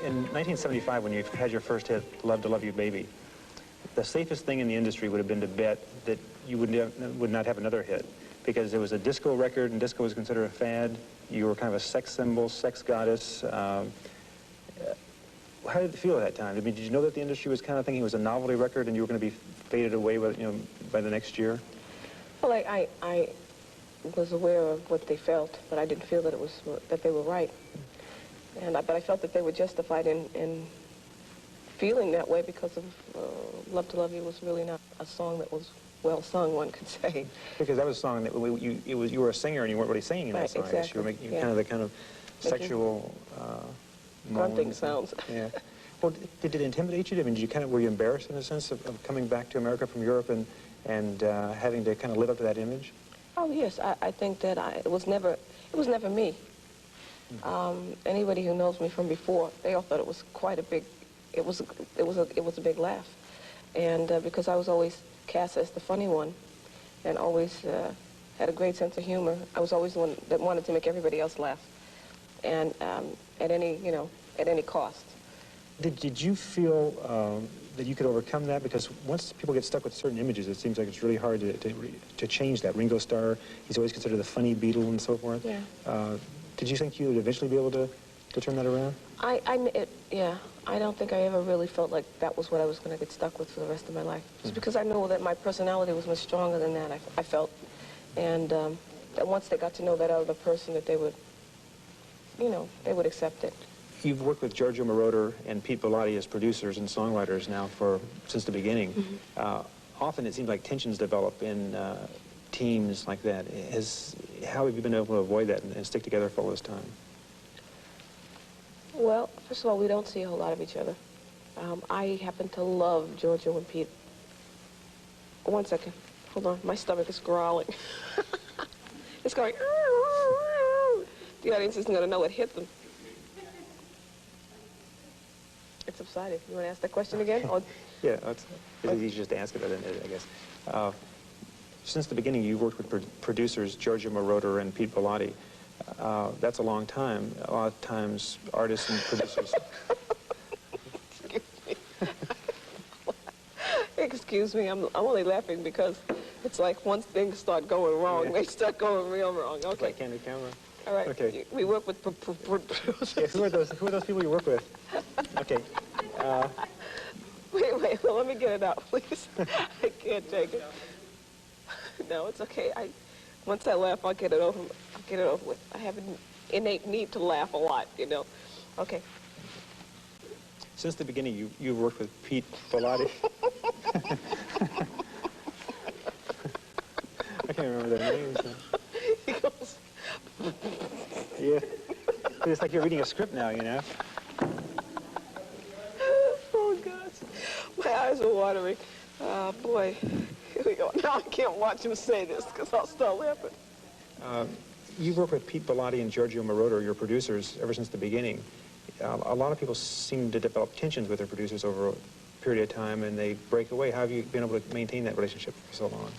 in 1975, when you had your first hit, Love to Love You Baby, the safest thing in the industry would have been to bet that you would not have another hit, because it was a disco record, and disco was considered a fad. You were kind of a sex symbol, sex goddess. How did it feel at that time? I mean, did you know that the industry was kind of thinking it was a novelty record and you were going to be faded away by, by the next year? Well, I was aware of what they felt, but I didn't feel that that they were right. But I felt that they were justified in feeling that way, because of Love to Love You was really not a song that was well sung, one could say. Because that was a song that you were a singer and you weren't really singing in that song. Exactly. You were making kind of sexual grunting sounds. Yeah. Well, did it intimidate you? I mean, were you embarrassed in a sense of coming back to America from Europe and having to kind of live up to that image? Oh yes, I think that it was never me. Anybody who knows me from before, they all thought it was quite a big. It was a big laugh, and because I was always cast as the funny one, and always had a great sense of humor, I was always the one that wanted to make everybody else laugh, and at any cost. Did you feel that you could overcome that? Because once people get stuck with certain images, it seems like it's really hard to change that. Ringo Starr, he's always considered the funny Beatle and so forth. Yeah. Did you think you would eventually be able to turn that around? Yeah. I don't think I ever really felt like that was what I was going to get stuck with for the rest of my life. It's because I know that my personality was much stronger than that, I felt. And that once they got to know that other person, that they would, they would accept it. You've worked with Giorgio Moroder and Pete Bellotti as producers and songwriters now since the beginning. Mm-hmm. Often it seems like tensions develop in teams like that. How have you been able to avoid that and stick together for all this time? Well, first of all, we don't see a whole lot of each other. I happen to love Giorgio and Pete. 1 second. Hold on. My stomach is growling. It's going... The audience isn't going to know what hit them. It subsided. You want to ask that question again? Or... Yeah, it's easy just to ask it, I guess. Since the beginning, you've worked with producers Giorgio Moroder and Pete Bellotti. That's a long time. A lot of times, artists and producers... Excuse me. Excuse me, I'm only laughing because it's like once things start going wrong, they start going real wrong. Okay. Like candid camera. All right. Okay. We work with producers. Yeah, who are those people you work with? Okay. Wait, well, let me get it out, please. I can't take it. No, it's okay. Once I laugh, I'll get it over with. I have an innate need to laugh a lot, Okay. Since the beginning, you've worked with Pete Bellotti. I can't remember their names. He goes... Yeah. It's like you're reading a script now, Oh, gosh. My eyes are watering. Boy. Here we go. Now I can't watch him say this because I'll start laughing. You've worked with Pete Bellotti and Giorgio Moroder, your producers, ever since the beginning. A lot of people seem to develop tensions with their producers over a period of time, and they break away. How have you been able to maintain that relationship for so long?